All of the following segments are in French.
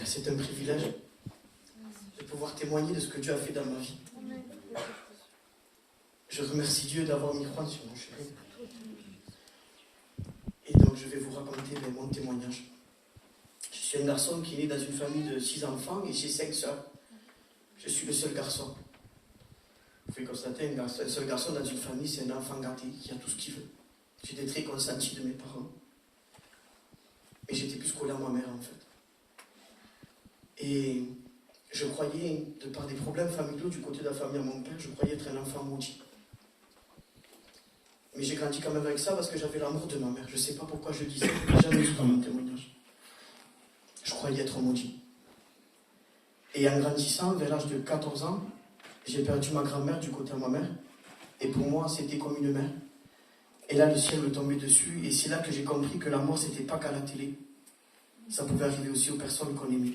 c'est un privilège de pouvoir témoigner de ce que Dieu a fait dans ma vie. Je remercie Dieu d'avoir mis Juan sur mon chemin. Et donc je vais vous raconter mon témoignage. Je suis un garçon qui est né dans une famille de 6 enfants et j'ai 5 sœurs. Je suis le seul garçon. Vous pouvez constater, un seul garçon dans une famille, c'est un enfant gâté qui a tout ce qu'il veut. J'étais très consenti de mes parents. Et j'étais plus collé à ma mère en fait. Et je croyais, de par des problèmes familiaux du côté de la famille à mon père, je croyais être un enfant maudit. Mais j'ai grandi quand même avec ça parce que j'avais l'amour de ma mère. Je ne sais pas pourquoi je disais, je n'ai jamais vu dans mon témoignage. Je croyais être maudit. Et en grandissant, vers l'âge de 14 ans, j'ai perdu ma grand-mère du côté de ma mère. Et pour moi, c'était comme une mère. Et là, le ciel me tombait dessus. Et c'est là que j'ai compris que la mort, ce n'était pas qu'à la télé. Ça pouvait arriver aussi aux personnes qu'on aimait.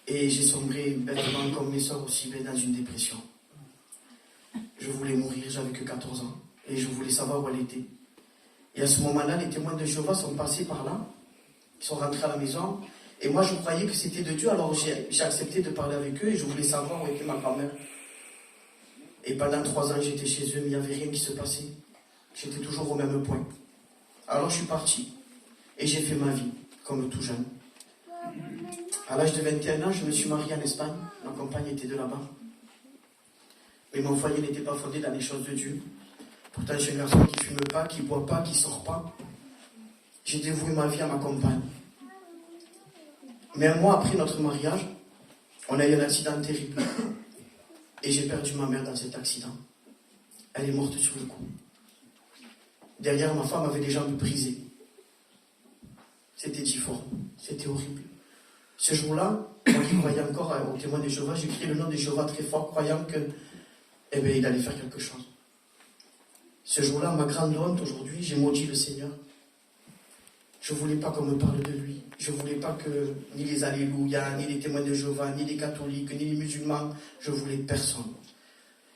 Et j'ai sombré bêtement, comme mes soeurs aussi, dans une dépression. Je voulais mourir, j'avais que 14 ans. Et je voulais savoir où elle était. Et à ce moment-là, les témoins de Jéhovah sont passés par là. Ils sont rentrés à la maison. Et moi, je croyais que c'était de Dieu. Alors j'ai accepté de parler avec eux. Et je voulais savoir où était ma grand-mère. Et pendant 3 ans, j'étais chez eux, mais il n'y avait rien qui se passait. J'étais toujours au même point. Alors je suis parti. Et j'ai fait ma vie, comme tout jeune. À l'âge de 21 ans, je me suis marié en Espagne. Ma compagne était de là-bas. Mais mon foyer n'était pas fondé dans les choses de Dieu. Pourtant, je suis un garçon qui ne fume pas, qui ne boit pas, qui ne sort pas. J'ai dévoué ma vie à ma compagne. Mais un mois après notre mariage, on a eu un accident terrible. Et j'ai perdu ma mère dans cet accident. Elle est morte sur le coup. Derrière, ma femme avait les jambes brisées. C'était difforme. C'était horrible. Ce jour-là, moi qui croyais encore au témoin de Jéhovah, j'ai crié le nom de Jéhovah très fort, croyant que, il allait faire quelque chose. Ce jour-là, ma grande honte aujourd'hui, j'ai maudit le Seigneur. Je ne voulais pas qu'on me parle de lui. Je ne voulais pas que ni les Alléluia, ni les témoins de Jéhovah, ni les catholiques, ni les musulmans, je ne voulais personne.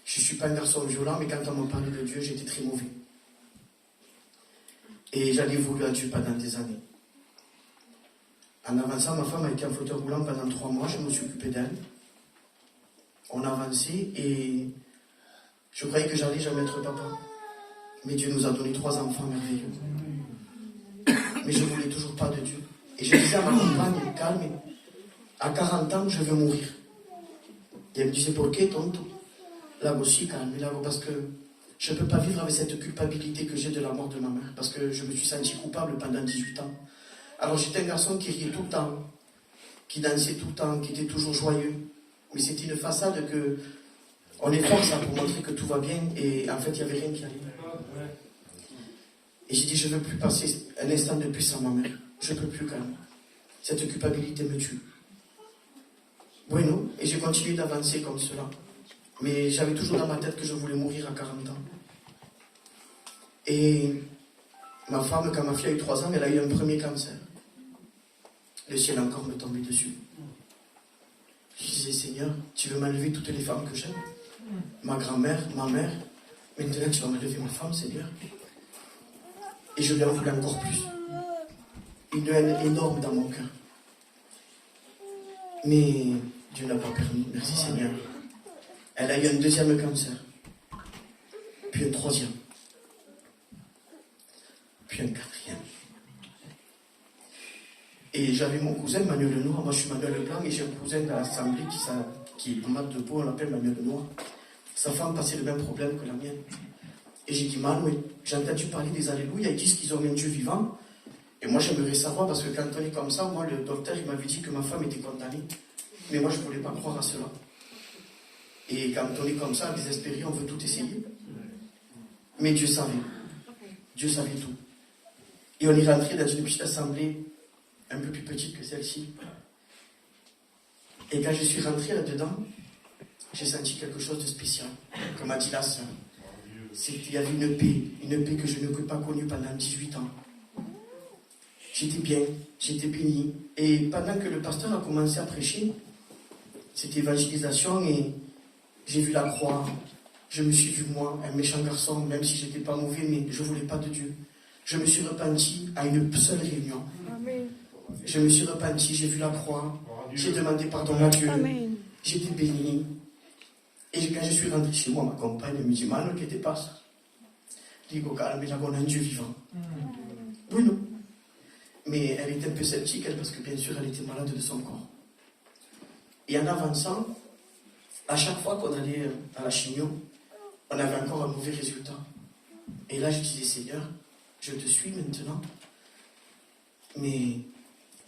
Je ne suis pas un garçon violent, mais quand on me parlait de Dieu, j'étais très mauvais. Et j'allais voulu à Dieu pendant des années. En avançant, ma femme a été en fauteuil roulant pendant 3 mois, je me suis occupé d'elle. On a avancé et je croyais que j'allais jamais être papa. Mais Dieu nous a donné 3 enfants merveilleux. Mais je ne voulais toujours pas de Dieu. Et je disais à ma compagne, calme, à 40 ans, je veux mourir. Et elle me disait, pourquoi, tonton? Là aussi, calme, là, parce que je ne peux pas vivre avec cette culpabilité que j'ai de la mort de ma mère. Parce que je me suis senti coupable pendant 18 ans. Alors j'étais un garçon qui riait tout le temps, qui dansait tout le temps, qui était toujours joyeux. Mais c'était une façade que on est fort ça pour montrer que tout va bien et en fait il n'y avait rien qui allait. Et j'ai dit je ne veux plus passer un instant de plus sans ma mère. Je ne peux plus quand même. Cette culpabilité me tue. Bueno, et j'ai continué d'avancer comme cela. Mais j'avais toujours dans ma tête que je voulais mourir à 40 ans. Et ma femme, quand ma fille a eu 3 ans, elle a eu un premier cancer. Le ciel encore me tombait dessus. Je disais, Seigneur, tu veux m'enlever toutes les femmes que j'aime? Ma grand-mère, ma mère. Maintenant, tu vas m'enlever ma femme, Seigneur. Et je lui en voulais encore plus. Une haine énorme dans mon cœur. Mais Dieu n'a pas permis. Merci, Seigneur. Elle a eu un 2e cancer. Puis un 3e. Puis un 4e. Et j'avais mon cousin Manuel Lenoir, moi je suis Manuel Leblanc et j'ai un cousin dans l'assemblée qui est malade de peau, on l'appelle Manuel Lenoir. Sa femme passait le même problème que la mienne. Et j'ai dit, Manuel, j'ai entendu parler des Alléluia, ils disent qu'ils ont un Dieu vivant. Et moi j'aimerais savoir, parce que quand on est comme ça, moi le docteur il m'avait dit que ma femme était condamnée. Mais moi je ne voulais pas croire à cela. Et quand on est comme ça, désespéré, on veut tout essayer. Mais Dieu savait. Dieu savait tout. Et on est rentré dans une petite assemblée un peu plus petite que celle-ci. Et quand je suis rentré là-dedans, j'ai senti quelque chose de spécial. Comme a dit la sœur. Il y avait une paix que je n'avais pas connue pendant 18 ans. J'étais bien, j'étais béni. Et pendant que le pasteur a commencé à prêcher, cette évangélisation, et j'ai vu la croix, je me suis vu moi, un méchant garçon, même si je n'étais pas mauvais, mais je ne voulais pas de Dieu. Je me suis repenti à une seule réunion. Amen. Je me suis repenti, j'ai vu la croix, j'ai demandé pardon à Dieu, j'étais béni. Et quand je suis rentré chez moi, ma compagne me dit, Mano, qu'est-ce qui te passe? Je dis, calme, mais là, on a un Dieu vivant. Oui, non. Mais elle était un peu sceptique, elle, parce que bien sûr, elle était malade de son corps. Et en avançant, à chaque fois qu'on allait à la chimio, on avait encore un mauvais résultat. Et là, je disais, Seigneur, je te suis maintenant. Mais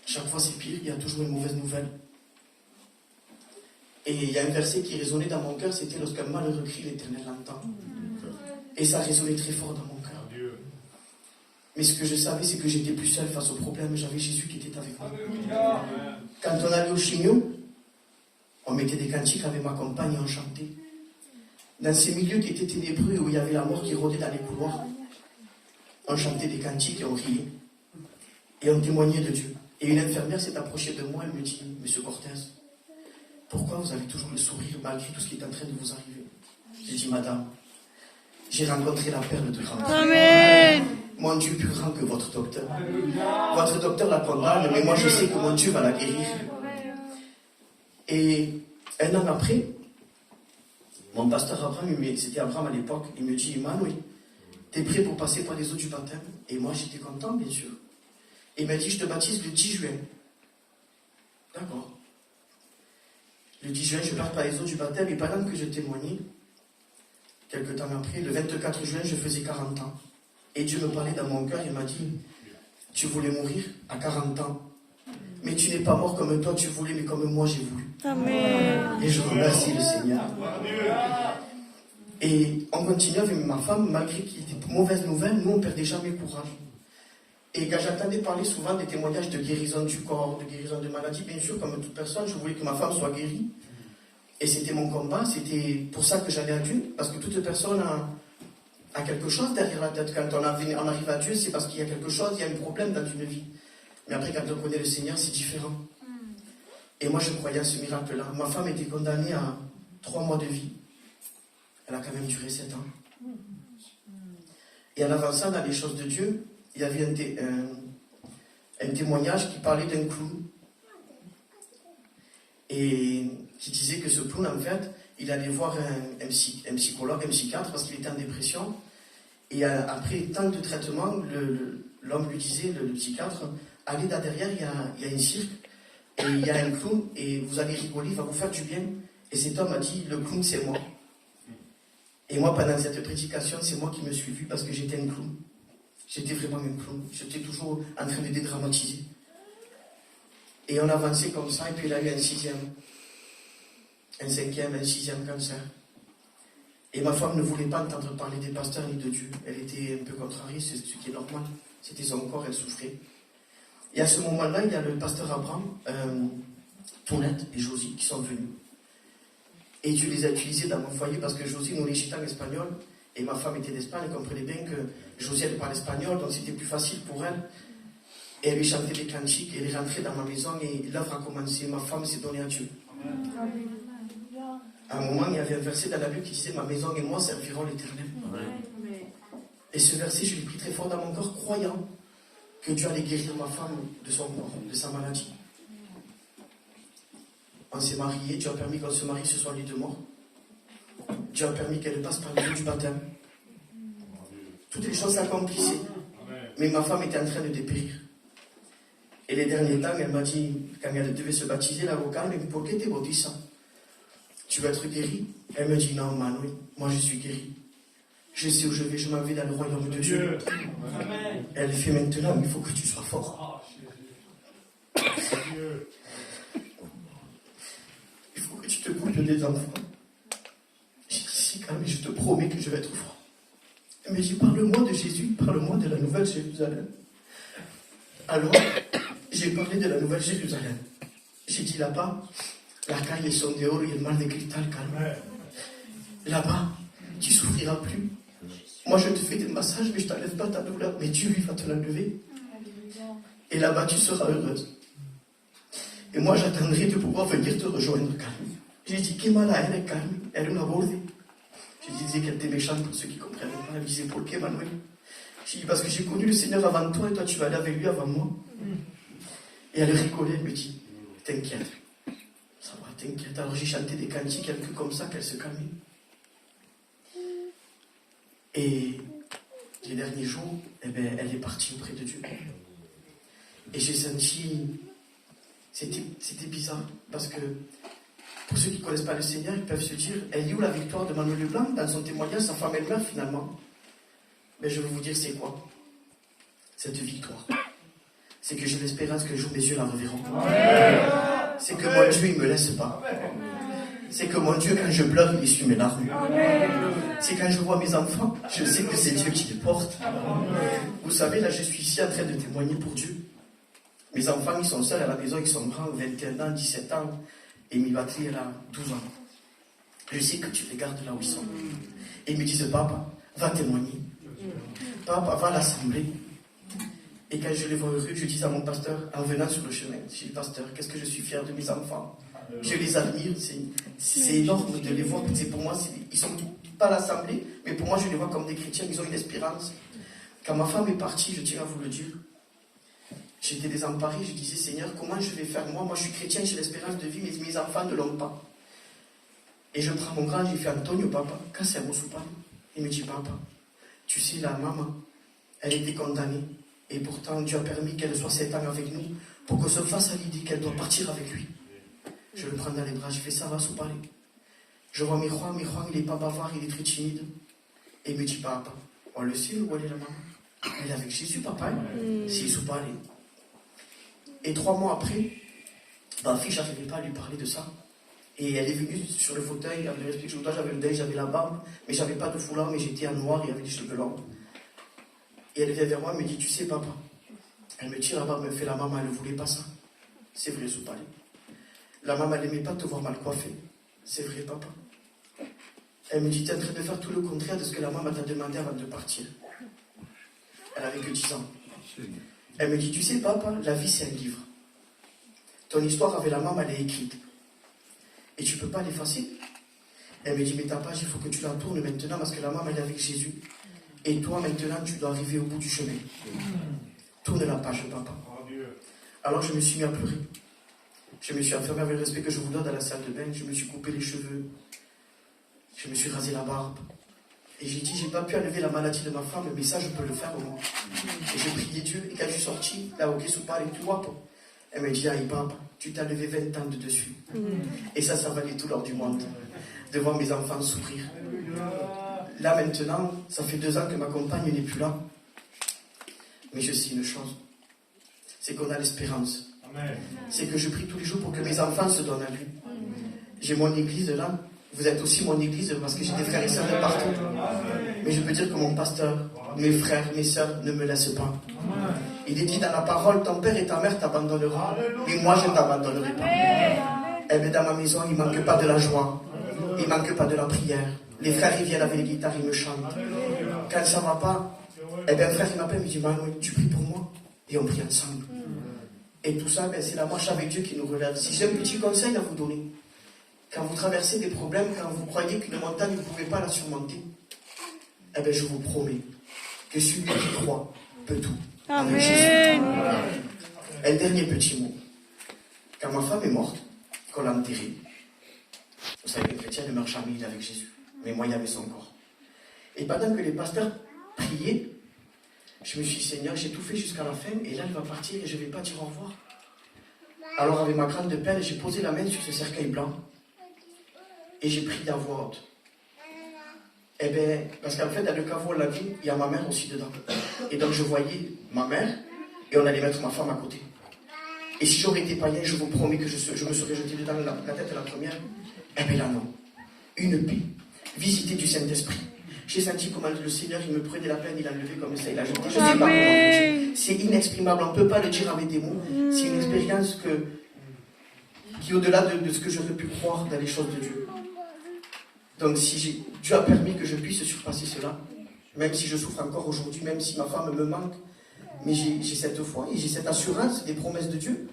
chaque fois, c'est pire, il y a toujours une mauvaise nouvelle. Et il y a un verset qui résonnait dans mon cœur, c'était lorsqu'un malheureux crie, l'Éternel l'entend. Et ça résonnait très fort dans mon cœur. Mais ce que je savais, c'est que j'étais plus seul face au problème, j'avais Jésus qui était avec moi. Quand on allait au chignon, on mettait des cantiques avec ma compagne et on chantait. Dans ces milieux qui étaient ténébreux, où il y avait la mort qui rôdait dans les couloirs, on chantait des cantiques et on riait. Et on témoignait de Dieu. Et une infirmière s'est approchée de moi, elle me dit, Monsieur Cortez, pourquoi vous avez toujours le sourire malgré tout ce qui est en train de vous arriver? J'ai dit, Madame, j'ai rencontré la perle de grandeur. Amen. Mon Dieu plus grand que votre docteur. Votre docteur la condamne, mais moi je sais que mon Dieu va la guérir. Et un an après, mon pasteur Abraham, c'était Abraham à l'époque, il me dit, Manoui, t'es prêt pour passer par les eaux du baptême? Et moi j'étais content, bien sûr. Et il m'a dit, je te baptise le 10 juin. D'accord. Le 10 juin, je pars par les eaux du baptême, et pendant que je témoignais, quelques temps après, le 24 juin, je faisais 40 ans. Et Dieu me parlait dans mon cœur, il m'a dit, tu voulais mourir à 40 ans. Mais tu n'es pas mort comme toi tu voulais, mais comme moi j'ai voulu. Amen. Et je remercie le Seigneur. Et on continuait avec ma femme, malgré qu'il y ait des mauvaises nouvelles, nous on ne perdait jamais courage. Et quand j'entendais parler souvent des témoignages de guérison du corps, de guérison de maladie, bien sûr, comme toute personne, je voulais que ma femme soit guérie. Et c'était mon combat, c'était pour ça que j'allais à Dieu, parce que toute personne a quelque chose derrière la tête. Quand on arrive à Dieu, c'est parce qu'il y a quelque chose, il y a un problème dans une vie. Mais après, quand on connaît le Seigneur, c'est différent. Et moi, je croyais à ce miracle-là. Ma femme était condamnée à 3 mois de vie. Elle a quand même duré 7 ans. Et en avançant dans les choses de Dieu, il y avait un témoignage qui parlait d'un clown. Et qui disait que ce clown, en fait, il allait voir un psychologue, un psychiatre, parce qu'il était en dépression. Et après tant de traitements, l'homme lui disait, le psychiatre, allez là derrière, il y a un cirque, et il y a un clown, et vous allez rigoler, il va vous faire du bien. Et cet homme a dit, le clown c'est moi. Et moi, pendant cette prédication, c'est moi qui me suis vu, parce que j'étais un clown. J'étais vraiment un clown. J'étais toujours en train de dédramatiser. Et on avançait comme ça, et puis il a eu un 6e, un 5e, un 6e cancer. Et ma femme ne voulait pas entendre parler des pasteurs ni de Dieu. Elle était un peu contrariée, c'est ce qui est normal. C'était son corps, elle souffrait. Et à ce moment-là, il y a le pasteur Abraham, Tournette et Josie qui sont venus. Et Dieu les a utilisés dans mon foyer parce que Josie nous les en espagnol. Et ma femme était d'Espagne, elle comprenait bien que Josie elle parle espagnol, donc c'était plus facile pour elle. Et elle lui chantait des cantiques, et elle est rentrée dans ma maison et l'œuvre a commencé. Ma femme s'est donnée à Dieu. Amen. À un moment, il y avait un verset dans la Bible qui disait « Ma maison et moi servirons l'Éternel ». Et ce verset, je l'ai pris très fort dans mon corps, croyant que Dieu allait guérir ma femme de son corps, de sa maladie. On s'est mariés, Dieu a permis qu'on se marie ce soir lit de mort. Dieu a permis qu'elle passe par le jour du baptême. Toutes les choses s'accomplissaient. Mais ma femme était en train de dépérir. Et les derniers temps, elle m'a dit, quand elle devait se baptiser, l'avocat m'a dit, pourquoi tu es bautista? Tu veux être guéri? Elle me dit, non, Manoui, moi je suis guéri. Je sais où je vais, je m'en vais dans le royaume de Dieu. Amen. Elle fait maintenant, il faut que tu sois fort. Il faut que tu te bouges des enfants. J'ai dit, si, quand même, je te promets que je vais être fort. Elle me dit, parle-moi de Jésus, parle-moi de la nouvelle Jérusalem. Alors, j'ai parlé de la nouvelle Jérusalem. J'ai dit, là-bas, la calle son dehors et le mal de cristal calme. Là-bas, tu ne souffriras plus. Moi, je te fais des massages, mais je ne t'enlève pas ta douleur. Mais Dieu, lui, va te l'enlever. Et là-bas, tu seras heureuse. Et moi, j'attendrai de pouvoir venir te rejoindre, Carmen. J'ai dit, Kemala, elle est calme. Elle est une abordée. Je disais qu'elle était méchante pour ceux qui ne comprennent pas. Elle disait, pour Manuel. J'ai dit, parce que j'ai connu le Seigneur avant toi et toi, tu vas aller avec lui avant moi. Et elle rigolait, elle me dit, t'inquiète, ça va, t'inquiète. Alors j'ai chanté des cantiques, un peu comme ça, qu'elle se calmait. Et les derniers jours, eh ben, elle est partie auprès de Dieu. Et j'ai senti, c'était bizarre, parce que pour ceux qui ne connaissent pas le Seigneur, ils peuvent se dire, elle est où la victoire de Manuel Leblanc? Dans son témoignage, sa femme elle meurt finalement. Mais je vais vous dire c'est quoi cette victoire? C'est que j'ai l'espérance que le jour mes yeux la reverront. C'est que mon Dieu, il ne me laisse pas. C'est que mon Dieu, quand je pleure, il essuie mes larmes. C'est quand je vois mes enfants, je sais que c'est Dieu qui les porte. Vous savez, là, je suis ici en train de témoigner pour Dieu. Mes enfants, ils sont seuls à la maison, ils sont grands, 21 ans, 17 ans. Et Mibatri, elle a 12 ans. Je sais que tu les gardes là où ils sont. Et ils me disent, papa, va témoigner. Papa, va à l'assemblée. Et quand je les vois heureux, je dis à mon pasteur, en venant sur le chemin, je dis, pasteur, qu'est-ce que je suis fier de mes enfants. Je les admire, c'est énorme de les voir. C'est pour moi, ils ne sont pas à l'assemblée, mais pour moi, je les vois comme des chrétiens, ils ont une espérance. Quand ma femme est partie, je tiens à vous le dire, j'étais désemparé, je disais, Seigneur, comment je vais faire moi? Moi, je suis chrétien, j'ai l'espérance de vie, mais mes enfants ne l'ont pas. Et je prends mon grand, j'ai fait Antonio, papa, casse un soupa. Il me dit, papa, tu sais, la maman, elle était condamnée. Et pourtant, Dieu a permis qu'elle soit 7 ans avec nous pour qu'on se fasse à l'idée qu'elle doit partir avec lui. Je le prends dans les bras, je fais ça, va sous parler. Je vois Miroir, il n'est pas bavard, il est très timide. Et il me dit, papa, on le sait où elle est la maman? Elle est avec Jésus, papa, s'il sous parler. Et 3 mois après, ma fille, je n'arrivais pas à lui parler de ça. Et elle est venue sur le fauteuil, elle me explique, j'avais le deuil, j'avais la barbe, mais j'avais pas de foulard, mais j'étais en noir et avec des cheveux longs. Et elle vient vers moi, elle me dit, tu sais, papa, elle me tire la barbe, elle me fait la maman, elle ne voulait pas ça. C'est vrai, sous parler. La maman, elle n'aimait pas te voir mal coiffée. C'est vrai, papa. Elle me dit, tu es en train de faire tout le contraire de ce que la maman t'a demandé avant de partir. Elle avait que 10 ans. Elle me dit, tu sais, papa, la vie, c'est un livre. Ton histoire avec la maman, elle est écrite. Et tu ne peux pas l'effacer. Elle me dit, mais ta page, il faut que tu la tournes maintenant parce que la maman, elle est avec Jésus. Et toi, maintenant, tu dois arriver au bout du chemin. Tourne la page, papa. Alors, je me suis mis à pleurer. Je me suis enfermé avec le respect que je vous donne dans la salle de bain. Je me suis coupé les cheveux. Je me suis rasé la barbe. Et j'ai dit, j'ai pas pu enlever la maladie de ma femme, mais ça, je peux le faire au moins. Et j'ai prié Dieu. Et quand je suis sorti, là, au Guessoupa, et tout, elle m'a dit, aïe, papa, tu t'as levé 20 ans de dessus. Et ça valait tout l'or du monde. De voir mes enfants souffrir. Là, maintenant, ça fait 2 ans que ma compagne n'est plus là. Mais je sais une chose. C'est qu'on a l'espérance. C'est que je prie tous les jours pour que mes enfants se donnent à lui. J'ai mon église là. Vous êtes aussi mon église parce que j'ai des frères et sœurs de partout. Mais je peux dire que mon pasteur, mes frères, mes sœurs ne me laissent pas. Il est dit dans la parole, ton père et ta mère t'abandonneront, mais moi je ne t'abandonnerai pas. Eh bien dans ma maison, il ne manque pas de la joie. Il ne manque pas de la prière. Les frères, ils viennent avec les guitares, ils me chantent. Quand ça ne va pas, eh bien, un frère, il m'appelle, il me dit, Manuel, tu pries pour moi? Et on prie ensemble. Et tout ça, ben, c'est la marche avec Dieu qui nous relève. Si j'ai un petit conseil à vous donner, quand vous traversez des problèmes, quand vous croyez qu'une montagne, vous ne pouvez pas la surmonter, eh bien, je vous promets que celui qui croit peut tout. Amen. Et le dernier petit mot. Quand ma femme est morte, qu'on l'a enterrée, vous savez, les chrétiens ne meurent jamais, il est avec Jésus. Mais moi, il y avait son corps. Et pendant que les pasteurs priaient, je me suis dit, Seigneur, j'ai tout fait jusqu'à la fin, et là, elle va partir et je ne vais pas dire au revoir. Alors, avec ma grande peine, j'ai posé la main sur ce cercueil blanc, et j'ai prié à voix haute. Eh bien, parce qu'en fait, dans le caveau, la vie, il y a ma mère aussi dedans. Et donc, je voyais ma mère, et on allait mettre ma femme à côté. Et si j'aurais été païen, je vous promets que je me serais jeté dedans la tête de la première. Eh bien là, non. Une paix. Visiter du Saint-Esprit. J'ai senti comment le Seigneur, il me prenait la peine, il a levé comme ça, il a jeté. Je ne sais pas comment le dire. C'est inexprimable, on ne peut pas le dire avec des mots. C'est une expérience qui est au-delà de ce que j'aurais pu croire dans les choses de Dieu. Donc si Dieu a permis que je puisse surpasser cela, même si je souffre encore aujourd'hui, même si ma femme me manque, mais j'ai cette foi et j'ai cette assurance des promesses de Dieu.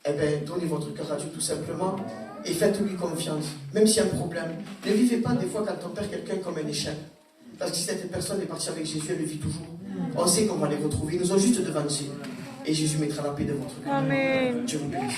Eh bien, donnez votre cœur à Dieu tout simplement et faites-lui confiance, même s'il y a un problème. Ne vivez pas des fois quand on perd quelqu'un comme un échec. Parce que si cette personne est partie avec Jésus, elle le vit toujours. On sait qu'on va les retrouver, ils nous ont juste devancés. et Jésus mettra la paix dans votre cœur. Amen. Dieu vous bénisse.